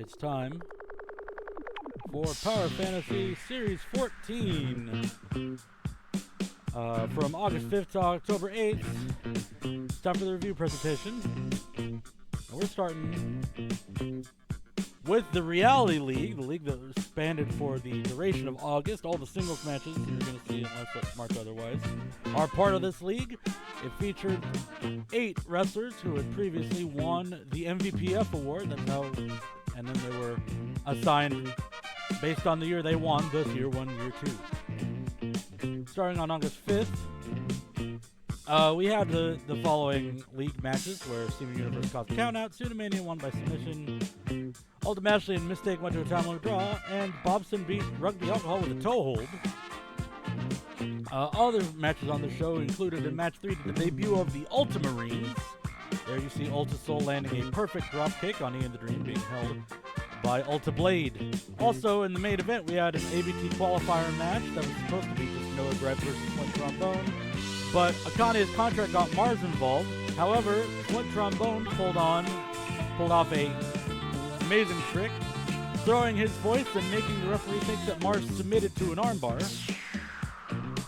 It's time for Power Fantasy Series 14 from August 5th to October 8th. It's time for the review presentation. And we're starting with the Reality League, the league that was expanded for the duration of August. All the singles matches you're going to see, unless it's marked otherwise, are part of this league. It featured 8 wrestlers who had previously won the MVPF award. That's how, and then they were assigned based on the year they won. This year, 1 year 2. Starting on August 5th, we had the following league matches where Steven Universe caused countout, Tsunamania won by submission, Ultimate Ashley and Mistake went to a time limit draw, and Bobson beat Rugby Alcohol with a toe hold. Other matches on the show included in match 3 the debut of the Ultramarines. There you see Ultra Soul landing a perfect dropkick on Ian the Dream, being held by Ultra Blade. Also in the main event, we had an ABT qualifier match that was supposed to be just Noah Brett versus Flint Trombone, but Akane's contract got Mars involved. However, Flint Trombone pulled off a amazing trick, throwing his voice and making the referee think that Mars submitted to an armbar.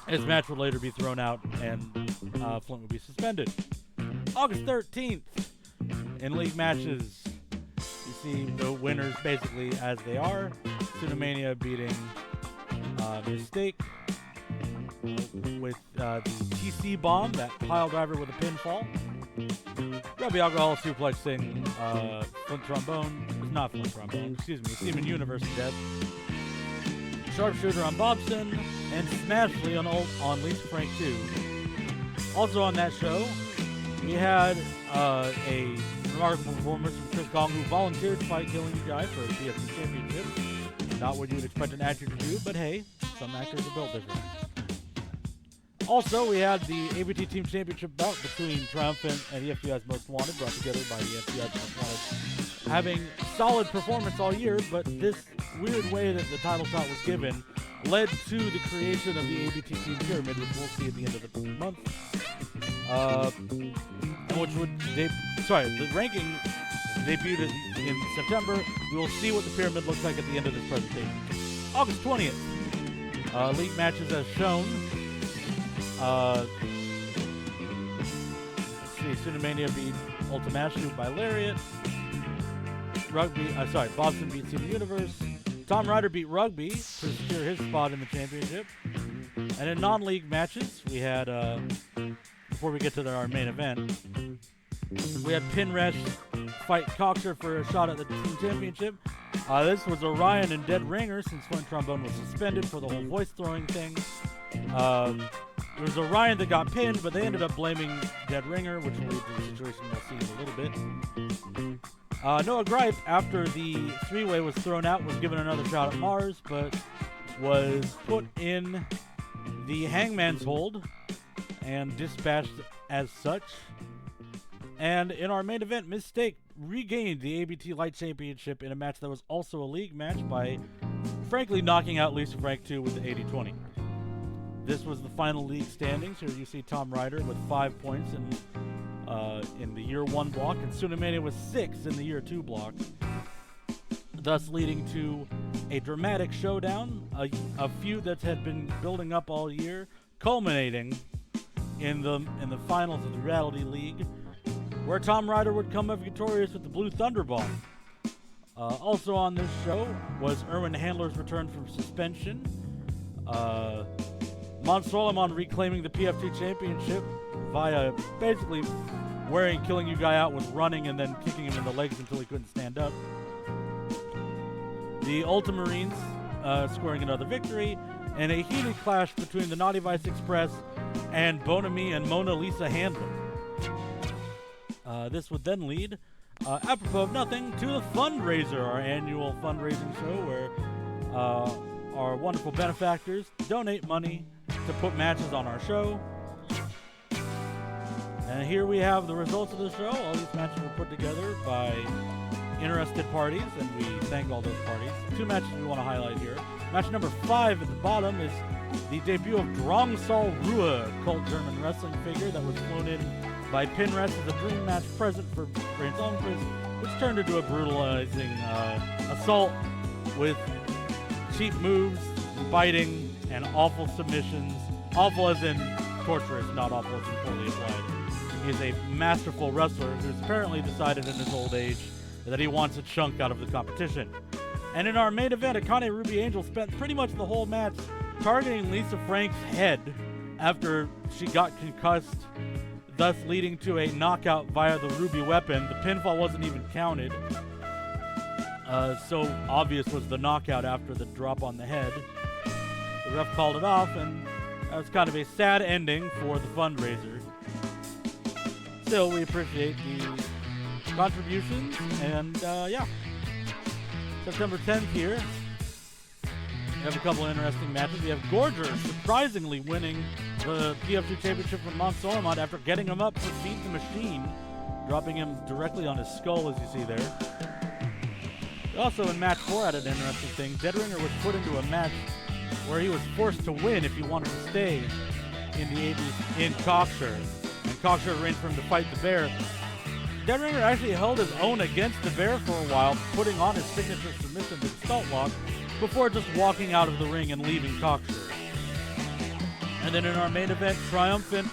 His match would later be thrown out, and Flint would be suspended. August 13th, in league matches, you see the winners basically as they are. Tsunamania beating Mistake with the TC bomb, that pile driver with a pinfall. Rugby Alcohol suplexing Flint Trombone. It's not Flint Trombone, excuse me, Steven Universe to death. Sharpshooter on Bobson, and Smashley on Lisa Frank 2. Also on that show, we had a remarkable performance from Chris Gong, who volunteered to fight Killing You Guy for the BFC Championship. Not what you would expect an actor to do, but hey, some actors are built different. Also, we had the ABT Team Championship bout between Triumphant and EFBI's Most Wanted, brought together by EFBI's Most Wanted, having solid performance all year, but this weird way that the title shot was given led to the creation of the ABT Team Pyramid, which we'll see at the end of the month. The ranking debuted in September. We will see what the pyramid looks like at the end of this presentation. August 20th, league matches as shown. Let's see, Tsunamania beat Ultimate Ashley by Lariat. Bobson beat Steven Universe. Tom Ryder beat Rugby to secure his spot in the championship. And in non-league matches, we had, before we get to our main event, we had Pinresh fight Coxer for a shot at the team championship. This was Orion and Dead Ringer, since Flint Trombone was suspended for the whole voice throwing thing. It was Orion that got pinned, but they ended up blaming Dead Ringer, which will lead to the situation we'll see in a little bit. Noah Gripe, after the 3-way was thrown out, was given another shot at Mars, but was put in the Hangman's hold and dispatched as such. And in our main event, Mistake regained the ABT Light Championship in a match that was also a league match by, frankly, knocking out Lisa Frank 2 with the 80-20. This was the final league standings. Here you see Tom Ryder with 5 points in the year 1 block, and Tsunamania with 6 in the year 2 block, thus leading to a dramatic showdown, a feud that had been building up all year, culminating in the finals of the Reality League, where Tom Ryder would come up victorious with the Blue Thunder Bomb. Also on this show was Erwin Handler's return from suspension. Mons Solomon reclaiming the PF2 championship via basically wearing Killing You Guy out with running and then kicking him in the legs until he couldn't stand up. The Ultramarines scoring another victory, and a heated clash between the Naughty Vice Express and Bonami and Mona Lisa Handler. This would then lead, apropos of nothing, to the Fundraiser, our annual fundraising show where our wonderful benefactors donate money to put matches on our show. And here we have the results of the show. All these matches were put together by interested parties, and we thank all those parties. 2 matches we want to highlight here. Match number 5 at the bottom is the debut of Drangsal Ruhe, cult German wrestling figure that was flown in by Pinrest as a dream match present for Brains Almquist which turned into a brutalizing assault with cheap moves, biting, and awful submissions. Awful as in torturous, not awful as in poorly applied. He is a masterful wrestler who's apparently decided in his old age that he wants a chunk out of the competition. And in our main event, Akane Ruby Angel spent pretty much the whole match targeting Lisa Frank's head after she got concussed, thus leading to a knockout via the Ruby weapon. The pinfall wasn't even counted. So obvious was the knockout after the drop on the head. The ref called it off, and that was kind of a sad ending for the fundraiser. Still, we appreciate the contributions, and yeah. September 10th here. We have a couple of interesting matches. We have Gorger surprisingly winning the PF2 Championship from Montsormont after getting him up to beat the machine, dropping him directly on his skull, as you see there. Also in match 4 had an interesting thing. Deadringer was put into a match where he was forced to win if he wanted to stay in the 80s in Cocksure. And Cocksure arranged for him to fight the Bear. Deadringer actually held his own against the Bear for a while, putting on his signature submission to the Salt Walk before just walking out of the ring and leaving Cocksure. And then in our main event, Triumphant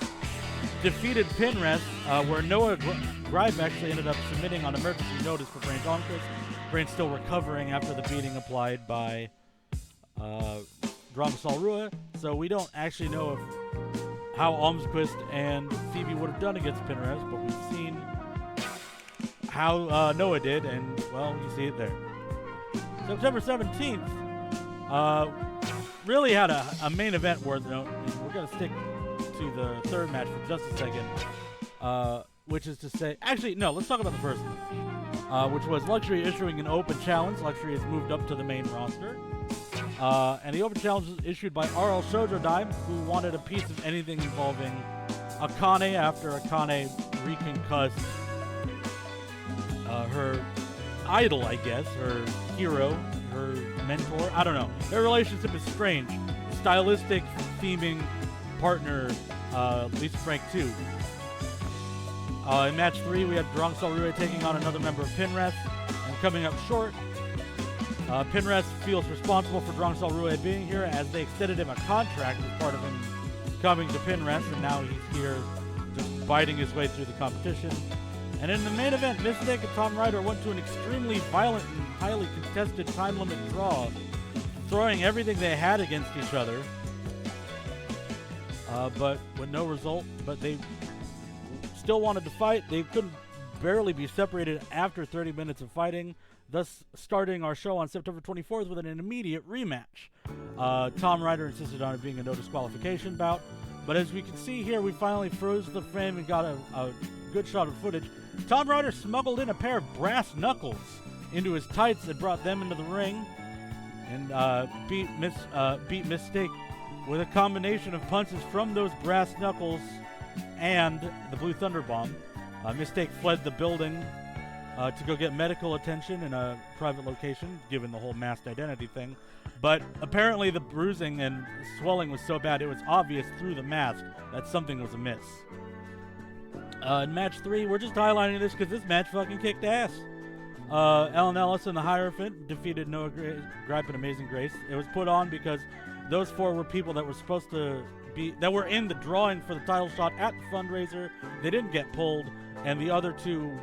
defeated Pinrest, where Noah Gripe actually ended up submitting on emergency notice for Brain Onquist. Brain's still recovering after the beating applied by Dramasol Rua, so we don't actually know how Almsquist and Phoebe would have done against Pinrest, but we've seen how Noah did, and, well, you see it there. September 17th, really had a main event worth noting. We're going to stick to the third match for just a second, which is to say, actually, no, let's talk about the first one, which was Luxury issuing an open challenge. Luxury has moved up to the main roster. And the open challenge was issued by RL Shoujo Dime, who wanted a piece of anything involving Akane after Akane reconcussed her idol, I guess, her hero, her mentor. I don't know. Their relationship is strange. Stylistic theming partner, Lisa Frank 2. In match 3, we had Drangsal Rue taking on another member of Pinrest, and coming up short, Pinrest feels responsible for Drangsal Rue being here, as they extended him a contract as part of him coming to Pinrest, and now he's here just biting his way through the competition. And in the main event, Mystic and Tom Ryder went to an extremely violent and highly contested time limit draw, throwing everything they had against each other, but with no result. But they still wanted to fight. They couldn't barely be separated after 30 minutes of fighting, thus starting our show on September 24th with an immediate rematch. Tom Ryder insisted on it being a no disqualification bout, but as we can see here, we finally froze the frame and got a good shot of footage. Tom Ryder smuggled in a pair of brass knuckles into his tights and brought them into the ring, and beat Mistake with a combination of punches from those brass knuckles and the Blue Thunder Bomb. Mistake fled the building to go get medical attention in a private location, given the whole masked identity thing. But apparently the bruising and swelling was so bad it was obvious through the mask that something was amiss. In match 3, we're just highlighting this because this match fucking kicked ass. Ellen Ellis and the Hierophant defeated Noah Gripe and Amazing Grace. It was put on because those 4 were people that were supposed to be, that were in the drawing for the title shot at the fundraiser. They didn't get pulled, and the other 2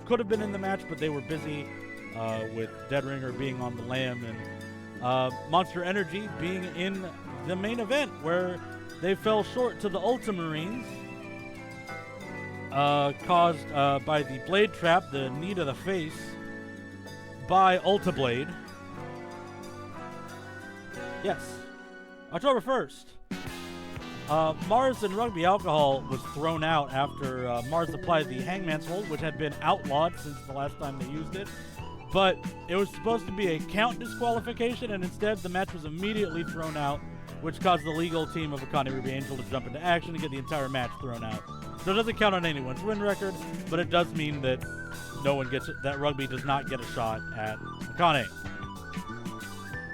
could have been in the match, but they were busy with Deadringer being on the lam and Monster Energy being in the main event, where they fell short to the Ultramarines, caused by the Blade Trap, the knee to the face, by Ulta Blade. Yes. October 1st. Mars and Rugby Alcohol was thrown out after Mars applied the Hangman's Hold, which had been outlawed since the last time they used it. But it was supposed to be a count disqualification, and instead the match was immediately thrown out, which caused the legal team of Akane Ruby Angel to jump into action and get the entire match thrown out. So it doesn't count on anyone's win record, but it does mean that no one gets it, that Rugby does not get a shot at Akane.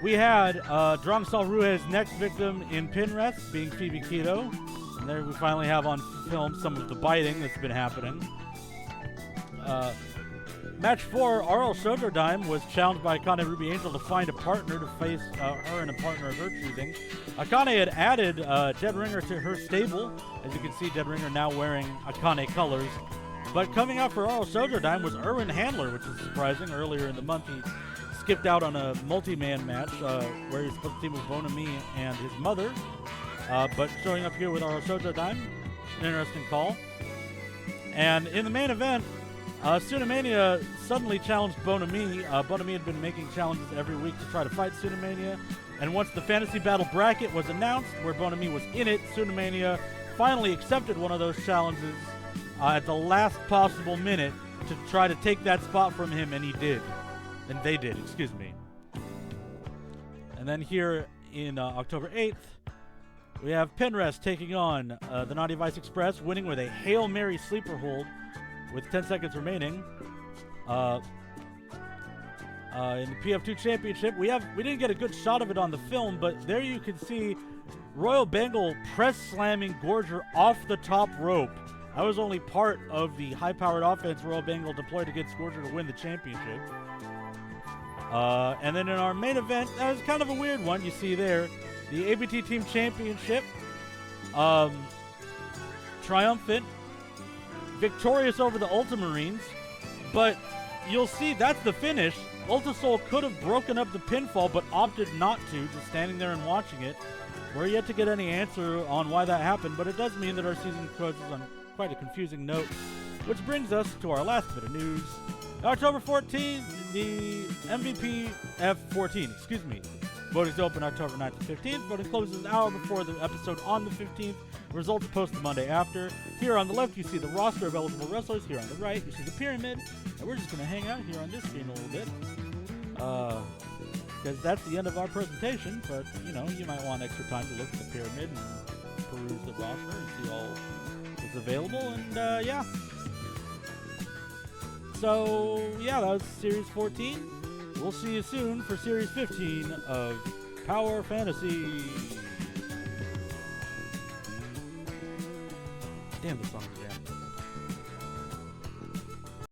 We had Drangsal Rue's next victim in Pinrest being Phoebe Keto. And there we finally have on film some of the biting that's been happening. Match 4, RL Shoujo was challenged by Akane Ruby Angel to find a partner to face her and a partner of her choosing. Akane had added Dead Ringer to her stable. As you can see, Dead Ringer now wearing Akane colors. But coming out for RL Shoujo was Erwin Handler, which is surprising. Earlier in the month, he skipped out on a multi-man match where he was supposed to team with Bonami and his mother. But showing up here with RL Shoujo, an interesting call. And in the main event, Tsunamania suddenly challenged Bonami. Bonami had been making challenges every week to try to fight Tsunamania. And once the Fantasy Battle bracket was announced, where Bonami was in it, Tsunamania finally accepted one of those challenges at the last possible minute to try to take that spot from him, and he did. And they did, excuse me. And then here in October 8th, we have Penrest taking on the Naughty Vice Express, winning with a Hail Mary sleeper hold with 10 seconds remaining. In the PF2 Championship, we didn't get a good shot of it on the film, but there you can see Royal Bengal press slamming Gorger off the top rope. That was only part of the high-powered offense Royal Bengal deployed against Gorger to win the championship. And then in our main event, that was kind of a weird one. You see there, the ABT Team Championship, triumphant, victorious over the Ultramarines, but you'll see that's the finish. Ultrasoul could have broken up the pinfall, but opted not to, just standing there and watching it. We're yet to get any answer on why that happened, but it does mean that our season closes on quite a confusing note, which brings us to our last bit of news. October 14th, the MVP F14, Voting's open October 9th to 15th. Voting closes an hour before the episode on the 15th. Results posted the Monday after. Here on the left, you see the roster of eligible wrestlers. Here on the right, you see the pyramid. And we're just going to hang out here on this screen a little bit. Because that's the end of our presentation. But, you might want extra time to look at the pyramid and peruse the roster and see all that's available. And, yeah. So, yeah, that was Series 14. We'll see you soon for Series 15 of Power Fantasy. Damn, the song.